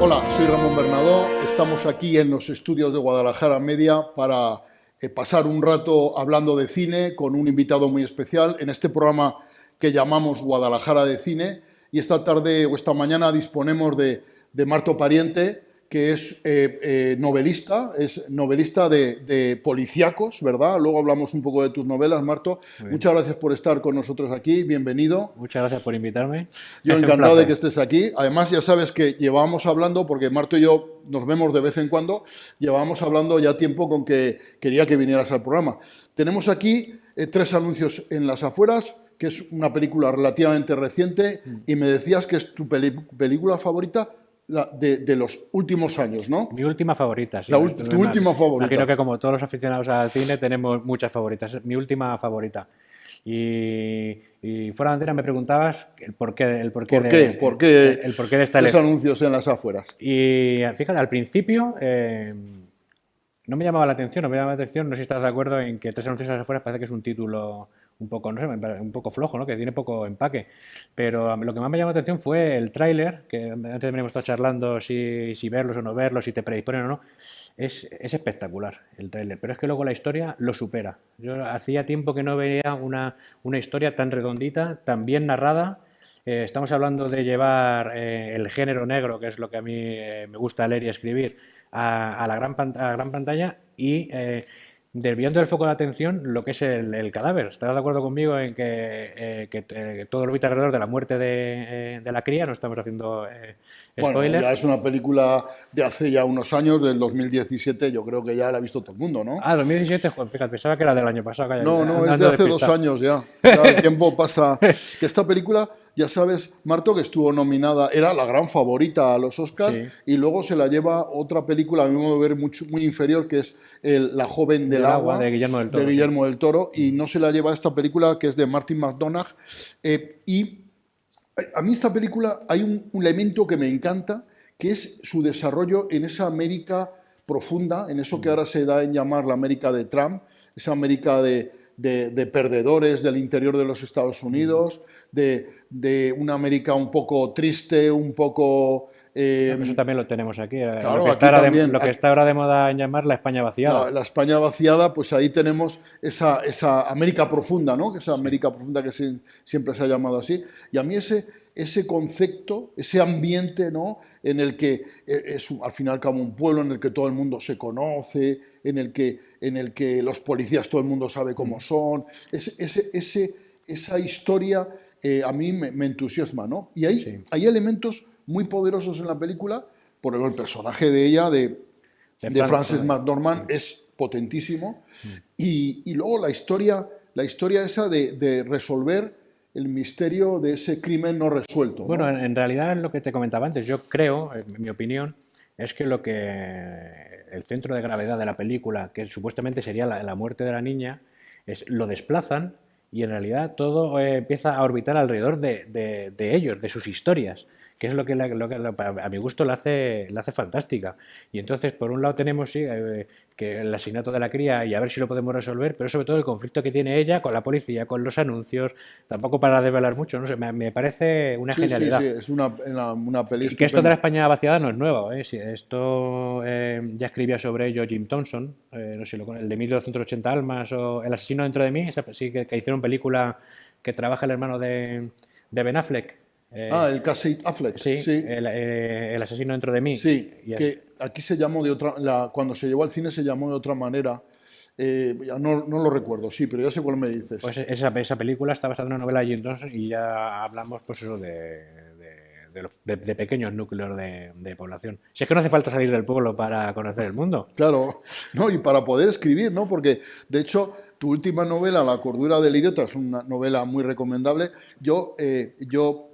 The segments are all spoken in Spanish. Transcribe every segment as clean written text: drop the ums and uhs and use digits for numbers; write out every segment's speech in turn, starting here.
Hola, soy Ramón Bernadó. Estamos aquí en los estudios de Guadalajara Media para pasar un rato hablando de cine con un invitado muy especial en este programa que llamamos Guadalajara de Cine. Y esta tarde o esta mañana disponemos de Marto Pariente, que es novelista de policíacos, ¿verdad? Luego hablamos un poco de tus novelas, Marto. Muchas gracias por estar con nosotros aquí, bienvenido. Muchas gracias por invitarme. Yo Un encantado de placer. que estés aquí. Además, ya sabes que llevábamos hablando, porque Marto y yo nos vemos de vez en cuando, llevábamos hablando ya tiempo con que quería que vinieras al programa. Tenemos aquí 3 anuncios en las afueras, que es una película relativamente reciente, y me decías que es tu película favorita de los últimos años, ¿no? Mi última favorita, sí. Tu última favorita. Imagino que como todos los aficionados al cine tenemos muchas favoritas. Es mi última favorita. Y fuera de antena me preguntabas el porqué de esta 3 elección. anuncios en las afueras? Y fíjate, al principio no me llamaba la atención, no sé si estás de acuerdo en que Tres anuncios a las afueras parece que es un título un poco, no sé, un poco flojo, ¿no? Que tiene poco empaque. Pero lo que más me llamó la atención fue el tráiler, que antes veníamos estado charlando si verlos o no verlos, si te predisponen o no. Es espectacular el tráiler, pero es que luego la historia lo supera. Yo hacía tiempo que no veía una historia tan redondita, tan bien narrada. Estamos hablando de llevar el género negro, que es lo que a mí me gusta leer y escribir, a la a la gran pantalla y desviando el foco de atención lo que es el cadáver. ¿Estarás de acuerdo conmigo en que todo orbita alrededor de la muerte de la cría? No estamos haciendo Bueno, spoiler. ya es una película de hace ya unos años, del 2017, yo creo que ya la ha visto todo el mundo, ¿no? 2017, joder, fíjate, pensaba que era del año pasado, No, no, es de ando hace 2 despistado. años ya. Ya el tiempo pasa. Que esta película, ya sabes, Marto, que estuvo nominada, era la gran favorita a los Oscars, Sí, y luego se la lleva otra película, a mi modo de ver, muy inferior, que es La joven del del agua, agua, de Guillermo del de Toro, sí. Guillermo del Toro, y no se la lleva esta película, que es de Martin McDonagh. Y a mí esta película hay un elemento que me encanta, que es su desarrollo en esa América profunda, en eso que ahora se da en llamar la América de Trump, esa América de perdedores del interior de los Estados Unidos, de una América un poco triste, un poco... Eso también lo tenemos aquí, claro, aquí también. lo que está ahora de moda en llamar la España vaciada. La España vaciada, pues ahí tenemos esa América profunda, ¿no? Que esa Sí. América profunda que siempre se ha llamado así. Y a mí ese concepto, ese ambiente, ¿no? En el que es al final como un pueblo en el que todo el mundo se conoce, en el que los policías todo el mundo sabe cómo son, esa historia a mí me entusiasma, ¿no? Y Sí, hay elementos muy poderosos en la película, por ejemplo, el personaje de ella, de de Francis. Frances McDormand, es potentísimo. Y luego la historia esa de resolver el misterio de ese crimen no resuelto, Bueno, ¿no? en realidad lo que te comentaba antes, yo creo, en mi opinión, es que el centro de gravedad de la película, que supuestamente sería la muerte de la niña, lo desplazan y en realidad todo empieza a orbitar alrededor de ellos, de sus historias, que es a mi gusto la hace fantástica. Y entonces, por un lado tenemos sí, que el asesinato de la cría y a ver si lo podemos resolver, pero sobre todo el conflicto que tiene ella con la policía, con los anuncios, tampoco para desvelar mucho, no sé, me parece una Sí, sí, sí, genialidad. es una peli Y que esto de la estupenda. España vaciada no es nuevo, ¿eh? Sí, esto ya escribía sobre ello Jim Thompson, no sé, el de 1280 almas o El asesino dentro de mí, sí que hicieron película que trabaja el hermano de Ben Affleck. Ah, el Casey Affleck, Sí, sí, el asesino dentro de mí. sí, Y que aquí se llamó de otra, cuando se llevó al cine se llamó de otra manera. Ya no lo recuerdo, sí, pero ya sé cuál me dices. pues esa película está basada en una novela de Jim Thompson y ya hablamos pues eso de pequeños núcleos de población. Si es que no hace falta salir del pueblo para conocer el mundo. Claro, no, y para poder escribir, ¿no? Porque, de hecho, tu última novela, La cordura del idiota, es una novela muy recomendable. Yo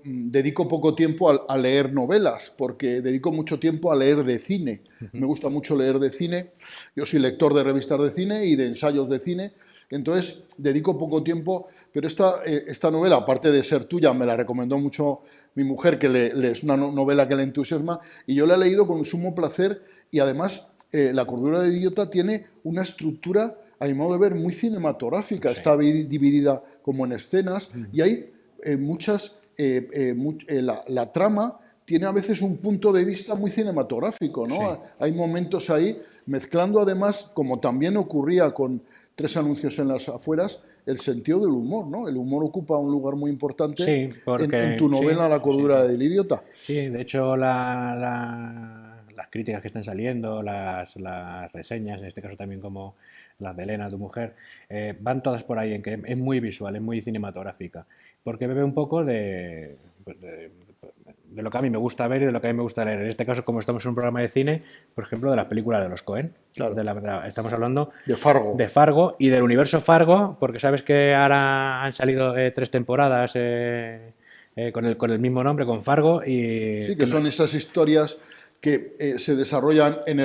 dedico poco tiempo a leer novelas, porque dedico mucho tiempo a leer de cine. Me gusta mucho leer de cine. Yo soy lector de revistas de cine y de ensayos de cine. Entonces, dedico poco tiempo, pero esta novela, aparte de ser tuya, me la recomendó mucho mi mujer, que es una novela que le entusiasma, y yo la he leído con sumo placer, y además La cordura del idiota tiene una estructura, a mi modo de ver, muy cinematográfica. Sí. Está dividida como en escenas, y hay muchas, la trama tiene a veces un punto de vista muy cinematográfico, ¿no? Sí. Hay momentos ahí, mezclando además, como también ocurría con Tres anuncios en las afueras, el sentido del humor, ¿no? El humor ocupa un lugar muy importante Sí, en tu porque sí, novela La sí, sí, cordura sí. del idiota. Sí, de hecho las críticas que están saliendo, las reseñas, en este caso también como las de Elena, tu mujer, van todas por ahí en que es muy visual, es muy cinematográfica, porque bebe un poco pues, de lo que a mí me gusta ver y de lo que a mí me gusta leer. En este caso, como estamos en un programa de cine, por ejemplo, de las películas de los Coen, Claro, estamos hablando de Fargo. de Fargo y del universo Fargo, porque sabes que ahora han salido 3 temporadas con el mismo nombre, con Fargo, y Sí, que son esas historias que se desarrollan en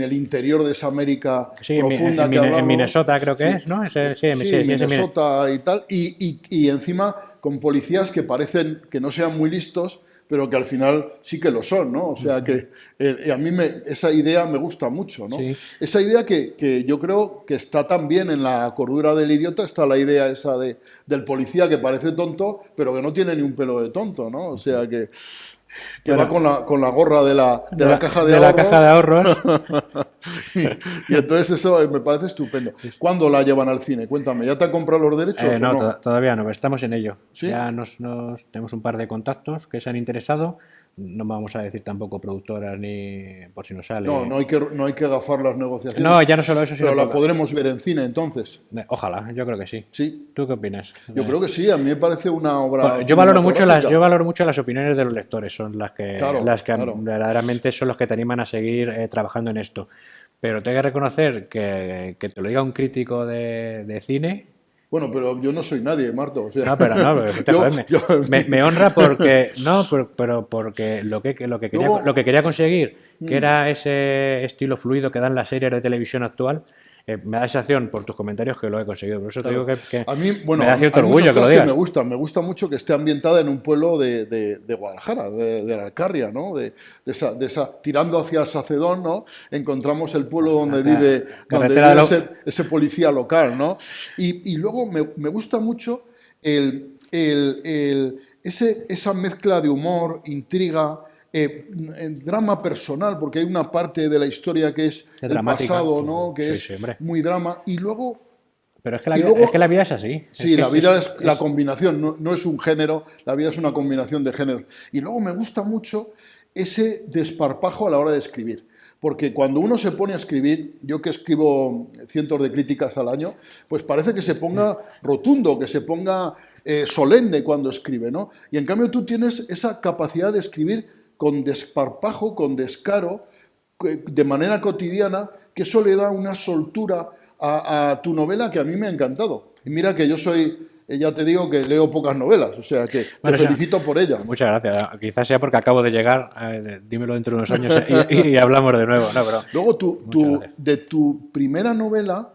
el interior de esa América sí, profunda que En hablamos. Minnesota creo que Sí, es, ¿no? Sí, sí, sí, Minnesota y tal. Y encima con policías que parecen que no sean muy listos, pero que al final sí que lo son, ¿no? O sea que a mí esa idea me gusta mucho, ¿no? sí. Esa idea que yo creo que está también en la cordura del idiota, está la idea esa del policía que parece tonto, pero que no tiene ni un pelo de tonto, ¿no? O sea que va Bueno, con la gorra de la caja de de la caja ahorros. de ahorros. Y entonces eso me parece estupendo. ¿Cuándo la llevan al cine? Cuéntame, ¿ya te han comprado los derechos o No, no? todavía no, estamos en ello. ¿Sí? Ya tenemos un par de contactos que se han interesado. No vamos a decir tampoco productoras ni por si nos No, sale. no hay que agafar las No, negociaciones, ya no solo eso, pero sino la por... podremos ver en cine entonces. Ojalá, yo creo que sí. Sí, ¿Tú qué opinas? yo creo que sí, a mí me parece una obra Yo cinematográfica. valoro mucho las opiniones de los lectores, son Claro, las que claro. verdaderamente son los que te animan a seguir trabajando en esto. Pero tengo que reconocer que te lo diga un crítico de cine. Bueno, pero yo no soy nadie, Marto. O sea, No, pero no, pero, escucha, yo, joder, yo, me honra porque, no, pero porque lo que luego, quería conseguir, que mm, era ese estilo fluido que dan las series de televisión actual, me da la sensación por tus comentarios que lo he conseguido. Por eso te digo claro. que A mí, me da bueno, cierto hay muchas orgullo que lo cosas que me digas. gustan. Me gusta mucho que esté ambientada en un pueblo de Guadalajara, de la Alcarria, ¿no? Tirando hacia Sacedón, ¿no? Encontramos el pueblo donde Carretera de vive lo... ese policía local, ¿no? Y luego me gusta mucho esa mezcla de humor, intriga, drama personal, porque hay una parte de la historia que es Es el dramática. pasado, ¿no? Que Sí, es sí, hombre. muy drama. Pero Y es que la luego vida es así. Es sí, que la vida es la es combinación, no es un género, la vida es una combinación de géneros. Y luego me gusta mucho ese desparpajo a la hora de escribir. Porque cuando uno se pone a escribir, yo que escribo cientos de críticas al año, pues parece que se ponga rotundo, que se ponga solemne cuando escribe, ¿no? Y en cambio tú tienes esa capacidad de escribir con desparpajo, con descaro, de manera cotidiana, que eso le da una soltura a tu novela que a mí me ha encantado. Y mira que yo soy, ya te digo que leo pocas novelas, o sea que te bueno, felicito por ella. muchas gracias. Quizás sea porque acabo de llegar. Dímelo dentro de unos años y hablamos de nuevo. No, pero Luego, muchas gracias. de tu primera novela,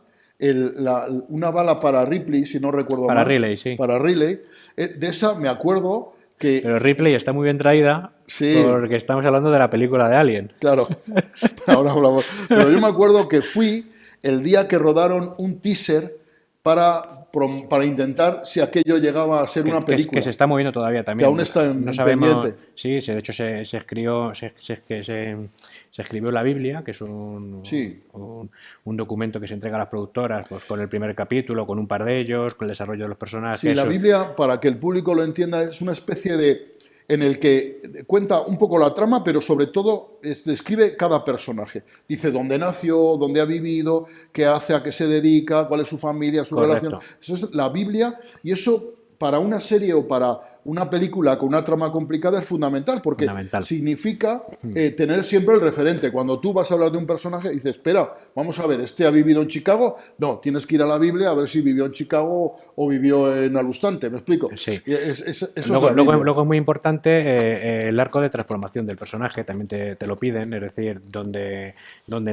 Una bala para Ripley, si no recuerdo Para mal, Relay, sí. para Riley, de esa me acuerdo Pero que, Ripley está muy bien traída sí, porque estamos hablando de la película de Alien. claro, ahora hablamos. Pero yo me acuerdo que fui el día que rodaron un teaser para intentar si aquello llegaba a ser una Que se película, está moviendo todavía que aún también. está No en sabemos. pendiente. Sí, de hecho se escribió la Biblia, que es Sí, un documento que se entrega a las productoras pues, con el primer capítulo, con un par de ellos, con el desarrollo de los sí, personajes. la Biblia, para que el público lo entienda, es una especie en el que cuenta un poco la trama, pero sobre todo describe cada personaje. Dice dónde nació, dónde ha vivido, qué hace, a qué se dedica, cuál es su familia, su relación. Correcto, Eso es la Biblia y eso para una serie o para una película con una trama complicada es fundamental porque fundamental. significa tener siempre el referente. Cuando tú vas a hablar de un personaje, dices, espera, vamos a ver, ¿este ha vivido en Chicago? No, tienes que ir a la Biblia a ver si vivió en Chicago o vivió en Alustante, ¿me explico? Sí. Eso es la Biblia. Luego es muy importante el arco de transformación del personaje, también te lo piden, es decir, dónde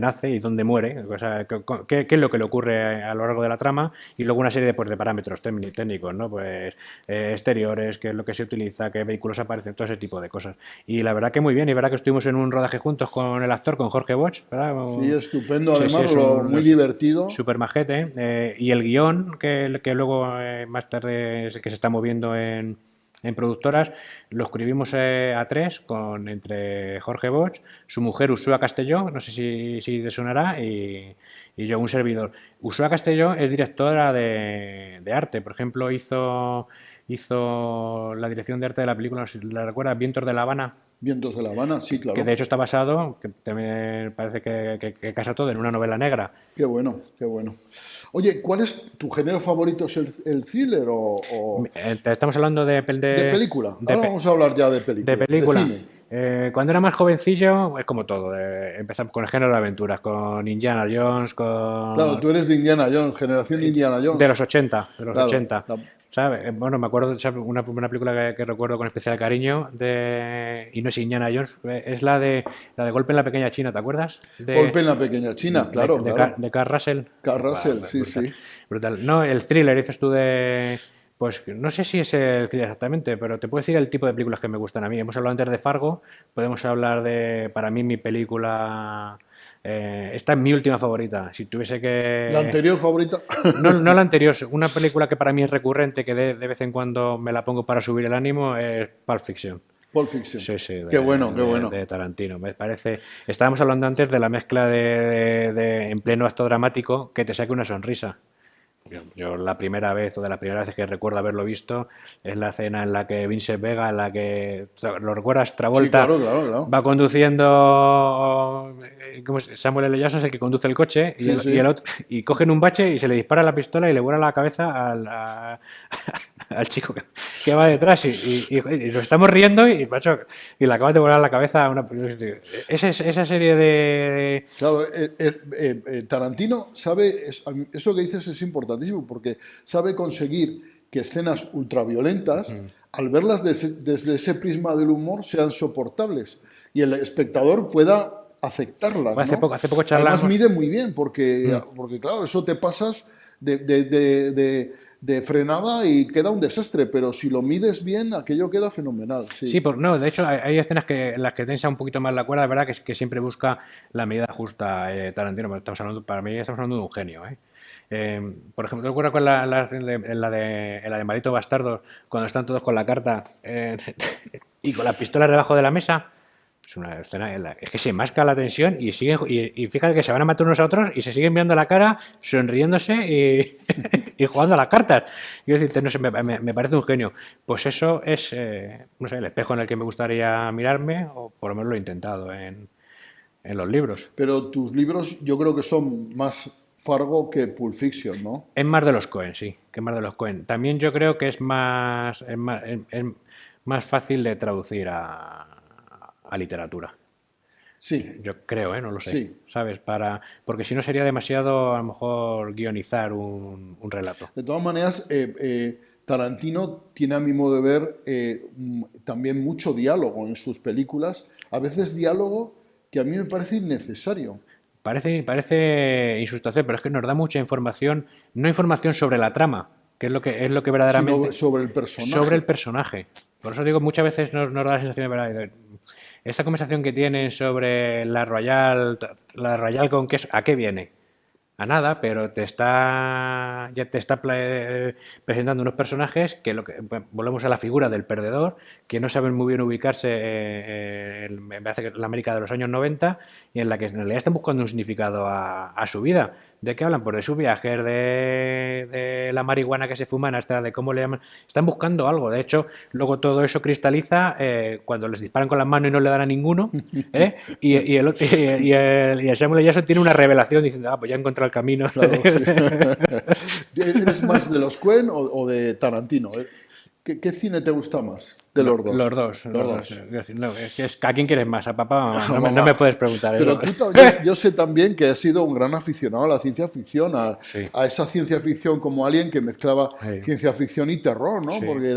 nace y dónde muere, o sea, qué es lo que le ocurre a lo largo de la trama y luego una serie de parámetros técnicos, ¿no? Pues exteriores, qué es lo que se utiliza, qué vehículos aparecen, todo ese tipo de cosas. Y la verdad que muy bien, y verdad que estuvimos en un rodaje juntos con el actor, con Jorge Bosch, ¿verdad? Sí, estupendo, Sí, sí, además, muy es divertido. súper majete. Y el guión, que luego más tarde es el que se está moviendo En productoras lo escribimos a tres, entre Jorge Bosch, su mujer Ursula Castelló, no sé si te sonará, y yo, un servidor. Ursula Castelló es directora de arte, por ejemplo, hizo la dirección de arte de la película, no sé si la recuerdas, Vientos de La Habana, Vientos de La Habana, sí, que de claro. hecho está basado, que también parece que casa todo, en una novela negra. Qué bueno, qué bueno. Oye, ¿cuál es tu género favorito? ¿Es el thriller o Estamos hablando de película? de Ahora pe- vamos a hablar ya de de película, de película. cine. Cuando era más jovencillo, es como todo. Empezamos con el género de aventuras, con Indiana Jones, Claro, tú eres de Indiana Jones, generación Indiana de Jones. los 80, de los Claro, 80. ¿Sabes? Bueno, me acuerdo, ¿sabes? Una película que recuerdo con especial cariño y no es Indiana Jones, es la de Golpe en la Pequeña China, ¿te acuerdas? Golpe en la pequeña China, claro, claro. De Carl Russell. Carl Buah, Russell, sí, brutal, sí. brutal. No, el thriller, dices tú pues no sé si es el thriller exactamente, pero te puedo decir el tipo de películas que me gustan a mí. Hemos hablado antes de Fargo, podemos hablar para mí, mi película. Esta es mi última favorita. Si tuviese La que. anterior favorita, No la anterior, una película que para mí es recurrente, que de vez en cuando me la pongo para subir el ánimo, es Pulp Fiction. Pulp Fiction. Sí, sí, Qué bueno, qué bueno. de Tarantino. Me parece. Estábamos hablando antes de la mezcla en pleno acto dramático, que te saque una sonrisa. Yo la primera vez o de las primeras veces que recuerdo haberlo visto es la escena en la que Vincent Vega, en la que, ¿lo recuerdas? Sí, Travolta claro, claro, claro. va conduciendo, Samuel L. Jackson es el que conduce el coche y Sí, el sí. otro, y cogen un bache y se le dispara la pistola y le vuela la cabeza al chico que va detrás y nos estamos riendo y, macho, y le acabas de volar la cabeza a una. Esa serie de. Claro, Tarantino sabe, eso que dices es importantísimo, porque sabe conseguir que escenas ultraviolentas, al verlas desde ese prisma del humor, sean soportables y el espectador pueda aceptarlas, ¿no? Hace poco Además charlamos. mide muy bien, Mm. porque claro, eso te pasas de frenada y queda un desastre, pero si lo mides bien, aquello queda fenomenal, Sí, sí. no, de hecho hay escenas en las que tensa un poquito más la cuerda, es verdad que siempre busca la medida justa Tarantino, pero para mí estamos hablando de un genio, ¿eh? Por ejemplo, ¿te acuerdas con en la de Malditos Bastardos, cuando están todos con la carta y con las pistolas debajo de la mesa? Es una escena es que se masca la tensión y fíjate que se van a matar unos a otros y se siguen viendo la cara, sonriéndose y jugando a las cartas. Quiero decirte, no sé, me parece un genio. Pues eso es, no sé, el espejo en el que me gustaría mirarme, o por lo menos lo he intentado en los libros. Pero tus libros yo creo que son más Fargo que Pulp Fiction, ¿no? Es más de los Coen, sí, que es más de los Coen. También yo creo que es más fácil de traducir a literatura. Sí, Yo creo, ¿eh? No lo sé. sí. ¿Sabes? Porque si no sería demasiado, a lo mejor, guionizar un relato. De todas maneras, Tarantino tiene a mi modo de ver también mucho diálogo en sus películas, a veces diálogo que a mí me parece innecesario, Parece insustancial, pero es que nos da mucha información, no información sobre la trama, que es lo que sino verdaderamente sobre el sobre el personaje. personaje. Por eso digo, muchas veces nos da la sensación de verdad. Esta conversación que tienen sobre la Royal con queso, ¿a qué viene? A nada, pero ya te está presentando unos personajes bueno, volvemos a la figura del perdedor, que no saben muy bien ubicarse me parece que en la América de los años 90 y en la que en realidad están buscando un significado a su vida. ¿De qué hablan? Pues de sus viajes, de la marihuana que se fuman, hasta de cómo le llaman. Están buscando algo. De hecho, luego todo eso cristaliza cuando les disparan con las manos y no le dan a ninguno. ¿Eh? Y el Samuel L. Jackson tiene una revelación diciendo, pues ya he encontrado el camino. Claro, sí. ¿Eres más de los Coen o de Tarantino? ¿Qué cine te gusta más de los Los dos? dos, Los los dos. dos. Es decir, no, ¿a quién quieres más? ¿A papá o a mamá? No me Mamá. puedes preguntar Pero eso. yo sé también que has sido un gran aficionado a la ciencia ficción, Sí, a esa ciencia ficción como Alien que mezclaba sí, ciencia ficción y terror, ¿no? sí. Porque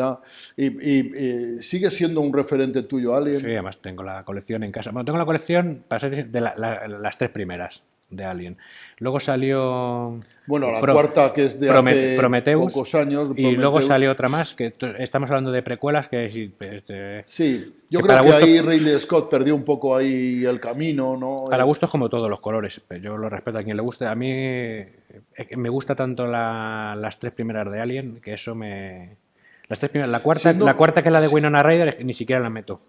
y sigue siendo un referente tuyo, Sí, Alien. además tengo la colección en casa. Bueno, tengo la colección, para ser de las tres primeras de Alien. Luego salió Bueno, la cuarta que es de hace Prometheus pocos años, y luego Prometheus. salió otra más, estamos hablando de precuelas, Sí, yo que creo para que gusto, ahí Ridley Scott perdió un poco ahí el camino, ¿no? para gustos como todos los colores. Pero yo lo respeto a quien le guste. A mí me gusta tanto las tres primeras de Alien que eso Las tres primeras, Siendo- la cuarta que es la de Winona Ryder, ni siquiera la meto.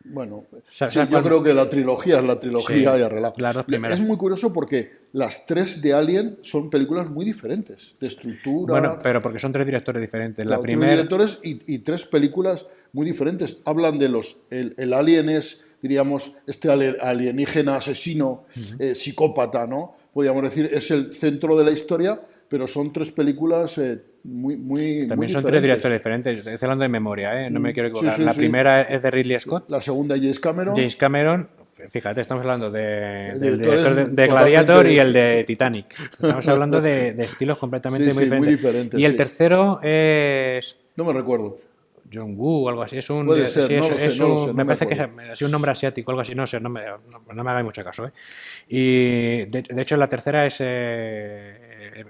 Bueno, ¿Sabes sí, yo cuál? creo que la trilogía es la trilogía Sí, y arreglado. las dos primeras. Es muy curioso porque las tres de Alien son películas muy diferentes, de Bueno, estructura, pero porque son tres directores diferentes. La claro, tres primera, directores y tres películas muy diferentes. Hablan de el alien es, diríamos, este alienígena asesino, psicópata, ¿no? Podríamos decir, es el centro de la historia, pero son tres películas muy también son tres diferentes. directores diferentes. Estoy hablando de memoria, ¿eh? No me quiero Sí, equivocar. sí, La sí. primera es de Ridley Scott. La segunda, James Cameron, James Cameron, fíjate, estamos hablando del directores director de Gladiator totalmente. y el de Titanic. Estamos hablando de estilos completamente Sí, muy sí, muy diferentes. diferentes, Y el sí. tercero es No me recuerdo. John Woo o algo así. Es un, Puede ser, sí, no lo sé, no lo sé, no me me parece que acuerdo. es así un nombre asiático, algo así. No sé, no me hagáis mucho caso, ¿eh? Y de hecho la tercera es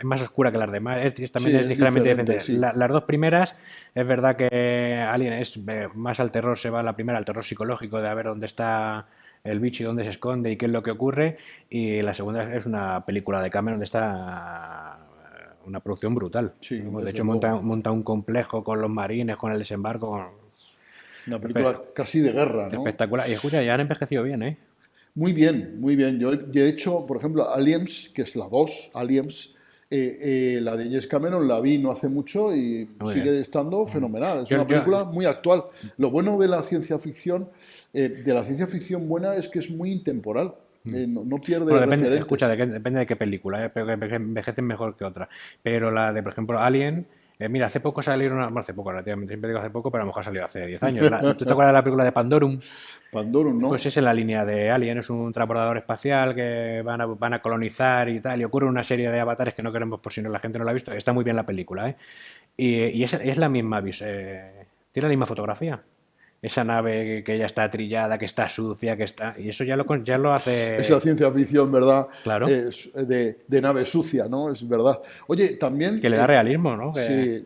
más oscura que las demás. También Sí, es es ligeramente diferente, diferente. sí. Las dos primeras, es verdad que Alien es más al terror, se va la primera al terror psicológico de a ver dónde está el bicho y dónde se esconde y qué es lo que ocurre. Y la segunda es una película de Cameron donde está una producción brutal. Sí, De desde hecho, luego. monta un complejo con los marines, con el desembarco, Una espe- película casi de guerra, ¿no? espectacular. Y escucha, ya han envejecido bien, ¿eh? Muy bien, muy bien. Yo he hecho, por ejemplo, Aliens, que es la 2 Aliens, la de James Cameron la vi no hace mucho y Muy bien. sigue estando fenomenal. Es Yo, una yo, película muy actual. Lo bueno de la ciencia ficción buena es que es muy intemporal. No pierde bueno, depende, escucha, referentes. depende de qué película, ¿eh? Pero que envejecen mejor que otra. Pero la de, por ejemplo, Alien, mira, hace poco salieron, bueno, hace poco, relativamente, siempre digo hace poco, pero a lo mejor salió hace 10 años. ¿Tú te acuerdas de la película de Pandorum? Pandorum, Pues ¿no? es en la línea de Alien, es un transbordador espacial que van a colonizar y tal, y ocurre una serie de avatares que no queremos por si no la gente no la ha visto. Está muy bien la película, ¿eh? Y es la misma, tiene la misma fotografía. Esa nave que ya está trillada, que está sucia, que está... Y eso ya lo Esa hace... ciencia ficción, ¿verdad? Claro, De nave sucia, ¿no? Es verdad. Oye, también, que le da realismo, ¿no? sí,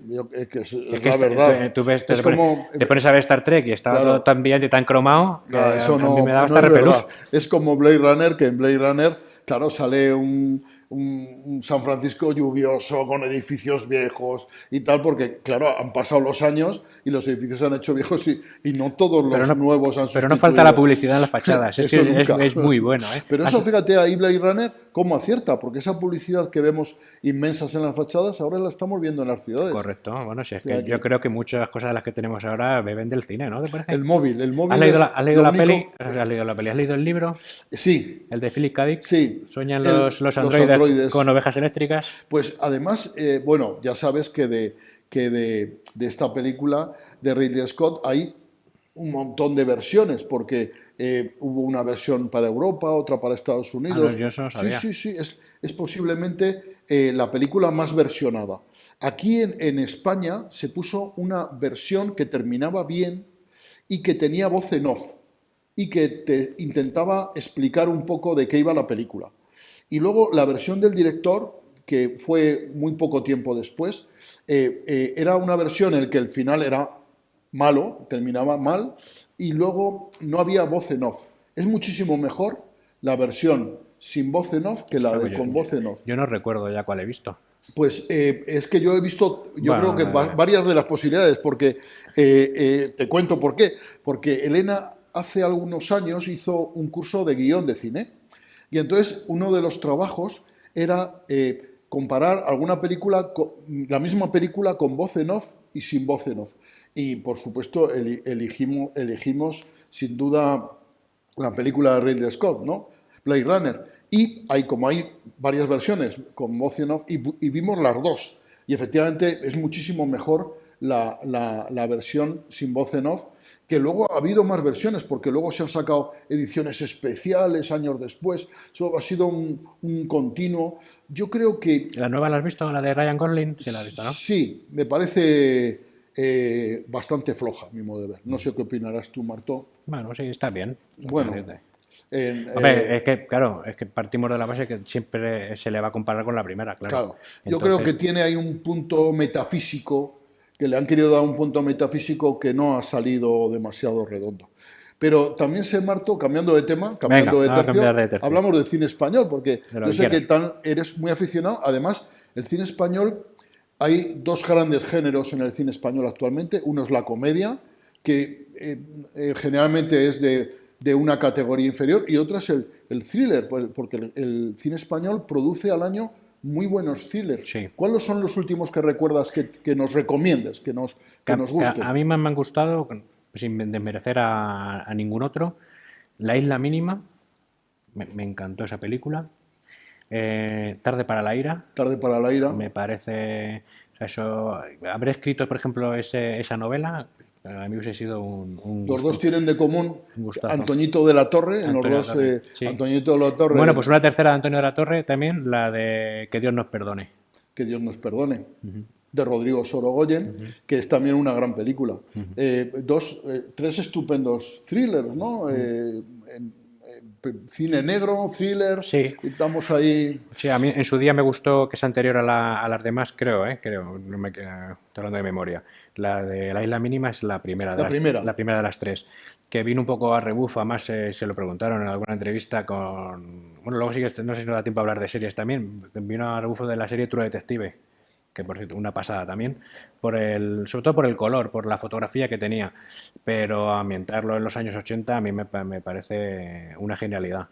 Que es es que la verdad. tú ves, Es como, te pones a ver Star Trek y estaba todo claro, tan bien y tan cromado que no, a eso mí me no, daba no hasta es repelús. verdad. Es como Blade Runner, que en Blade Runner, claro, sale un San Francisco lluvioso con edificios viejos y tal, porque, claro, han pasado los años y los edificios se han hecho viejos y no todos Pero los no, nuevos han pero no falta la sustituido. publicidad en las fachadas. Eso nunca. Es muy bueno, ¿eh? Pero eso, fíjate, ahí Blade Runner, cómo acierta, porque esa publicidad que vemos inmensas en las fachadas, ahora la estamos viendo en las ciudades. Correcto. Bueno, si es O que sea yo creo que muchas cosas de las que tenemos ahora beben del cine, ¿no? ¿Te parece? el móvil es Has leído lo la peli? único. ¿Has leído la peli? ¿Has leído el libro? Sí, El de Philip K. Dick. sí, ¿Sueñan los los androides con androides. ovejas eléctricas? Pues además, bueno, ya sabes que de esta película de Ridley Scott hay un montón de versiones, porque hubo una versión para Europa, otra para Estados Ah, no, Unidos. yo eso no Sí, sabía. sí, sí, es posiblemente la película más versionada. Aquí en España se puso una versión que terminaba bien y que tenía voz en off y que te intentaba explicar un poco de qué iba la película. Y luego la versión del director, que fue muy poco tiempo después, era una versión en la que el final era malo, terminaba mal, y luego no había voz en off. Es muchísimo mejor la versión sin voz en off que la Ostras, de con voz en off. yo no recuerdo ya cuál he visto. Pues es que yo he visto, yo creo Bueno, que varias de las posibilidades, porque te cuento por qué. Porque Elena hace algunos años hizo un curso de guión de cine y entonces uno de los trabajos era comparar alguna película, la misma película con voz en off y sin voz en off. Y por supuesto elegimos sin duda la película de Ridley Scott, ¿no? Blade Runner. Y como hay varias versiones con voz en off, y vimos las dos. Y efectivamente es muchísimo mejor la versión sin voz en off, que luego ha habido más versiones, porque luego se han sacado ediciones especiales años después. Eso ha sido un continuo. Yo creo que ¿La nueva la has visto? ¿La de Ryan Gosling? Sí, la has visto, ¿no? sí, me parece bastante floja, a mi modo de ver. No sé qué opinarás tú, Martó. Bueno, sí, está bien. Bueno, Hombre, es que, claro, es que partimos de la base que siempre se le va a comparar con la primera, claro. claro, yo creo que Entonces, tiene ahí un punto metafísico, que le han querido dar un punto metafísico que no ha salido demasiado redondo. Pero también sé, Marto, cambiando de tema, venga, cambiando de vamos a cambiar tercio, de tercio. hablamos del cine español, porque De lo yo que sé que quieras. eres muy aficionado. Además, el cine español Hay dos grandes géneros en el cine español actualmente. Uno es la comedia, que generalmente es de una categoría inferior, y otra es el thriller, porque el cine español produce al año muy buenos thrillers. Sí. ¿Cuáles son los últimos que recuerdas que nos recomiendes, que nos gusten? A mí me han gustado, sin desmerecer a ningún otro, La Isla Mínima, me encantó esa película. Tarde para la ira, Tarde para la ira. me parece, o sea, eso, haber escrito, por ejemplo, esa novela, a mí hubiese sido un Los gusto, dos tienen de común un gustazo. Antoñito de la Torre, en los Antonio de la dos, Torre, sí. Antoñito de la Torre, Bueno, pues una tercera de Antonio de la Torre también, la de Que Dios nos perdone. que Dios nos perdone, de Rodrigo Sorogoyen, que es también una gran película. Tres estupendos thrillers, ¿no? Cine negro, thriller, Sí. estamos ahí. Sí, a mí en su día me gustó, que es anterior a las demás, creo, no me queda, estoy hablando de memoria. La de La Isla Mínima es la primera La primera. la primera de las tres, que vino un poco a rebufo, además se lo preguntaron en alguna entrevista bueno, luego sí que no sé si nos da tiempo a hablar de series también, vino a rebufo de la serie True Detective, que por cierto, una pasada también, sobre todo por el color, por la fotografía que tenía, pero ambientarlo en los años 80 a mí me parece una genialidad.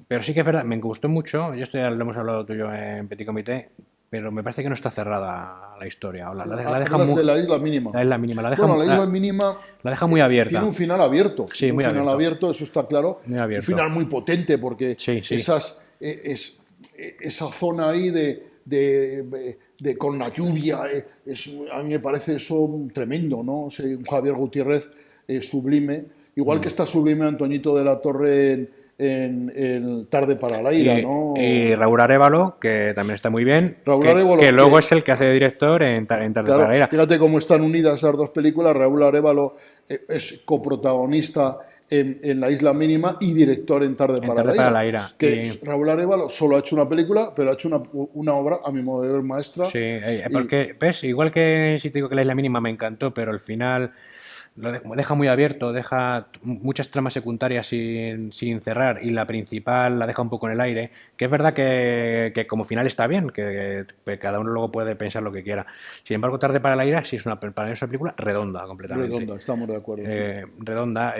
Pero sí que es verdad, me gustó mucho, esto ya lo hemos hablado tú y yo en Petit Comité, pero me parece que no está cerrada la historia, o la deja Hablas muy, de La Isla Mínima. la isla mínima, la deja, Bueno, La Isla Mínima la deja muy abierta. tiene un final abierto. Sí, Tiene muy un final abierto. abierto, eso está claro. Muy abierto. Un final muy potente, porque Sí, sí. esa zona ahí con la lluvia, a mí me parece eso tremendo, ¿no? O sea, un Javier Gutiérrez sublime, igual que está sublime Antoñito de la Torre en el Tarde para la ira, ¿no? Y Raúl Arévalo, que también está muy bien, Raúl que, Arévalo, que luego es el que hace de director en Tarde claro, para la ira. fíjate cómo están unidas esas dos películas. Raúl Arévalo es coprotagonista en La Isla Mínima y director en Tarde para la ira. Que Raúl Arévalo solo ha hecho una película, pero ha hecho una obra, a mi modo de ver, maestra. Sí, porque, ¿ves? Igual que si te digo que La Isla Mínima me encantó, pero al final lo deja muy abierto, deja muchas tramas secundarias sin cerrar, y la principal la deja un poco en el aire, que es verdad que como final está bien, que cada uno luego puede pensar lo que quiera. Sin embargo, Tarde para la ira sí es para mí es una película redonda completamente. Redonda, estamos de acuerdo. Sí. Redonda,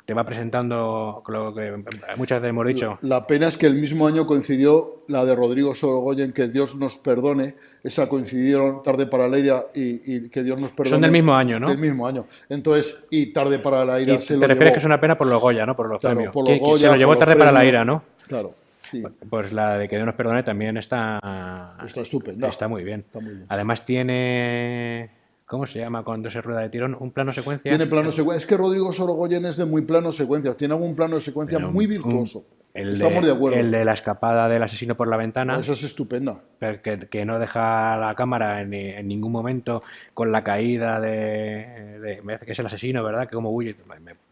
te va presentando lo que muchas veces hemos dicho. La pena es que el mismo año coincidió la de Rodrigo Sorogoyen, Que Dios nos perdone. Esa coincidieron, Tarde para la ira y Que Dios nos perdone. Son del mismo año, ¿no? Del mismo año. Entonces, y Tarde para la ira se lo refieres llevó, que es una pena por los Goya, ¿no? Por los premios. Por los Goya, se lo llevó Tarde para la ira, ¿no? Claro. Sí. Pues la de Que Dios nos perdone también está estupenda. Está muy bien. Está muy bien. Además tiene... ¿Cómo se llama cuando se rueda de tirón? Un plano secuencia. Tiene plano secuencia. Es que Rodrigo Sorogoyen es de muy plano secuencia. Tiene algún plano de secuencia muy virtuoso. Estamos de acuerdo. El de la escapa del asesino por la ventana. Eso es estupenda. Que no deja la cámara en ningún momento con la caída me parece que es el asesino, ¿verdad? Que como huye.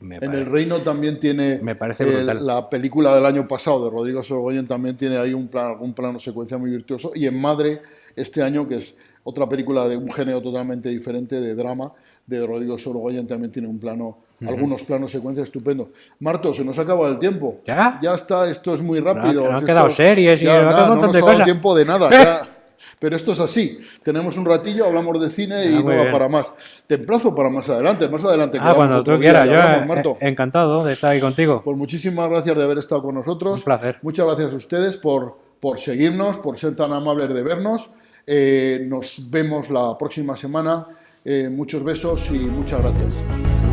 En El Reino también tiene. Me parece brutal. La película del año pasado de Rodrigo Sorogoyen también tiene ahí algún plano secuencia muy virtuoso. Y en Madre, este año, que es otra película de un género totalmente diferente, de drama, de Rodrigo Sorogoyen, también tiene un plano, algunos planos secuencias estupendos. Marto, se nos acaba el tiempo. ¿Ya? Ya está, esto es muy rápido. No han quedado series y ya, un montón de cosas. No tiempo de nada. Ya. Pero esto es así. Tenemos un ratillo, hablamos de cine y no va para más. Te emplazo para más adelante. Más adelante. Cuando tú quieras. Yo encantado de estar ahí contigo. Pues muchísimas gracias de haber estado con nosotros. Un placer. Muchas gracias a ustedes por seguirnos, por ser tan amables de vernos. Nos vemos la próxima semana. Muchos besos y muchas gracias.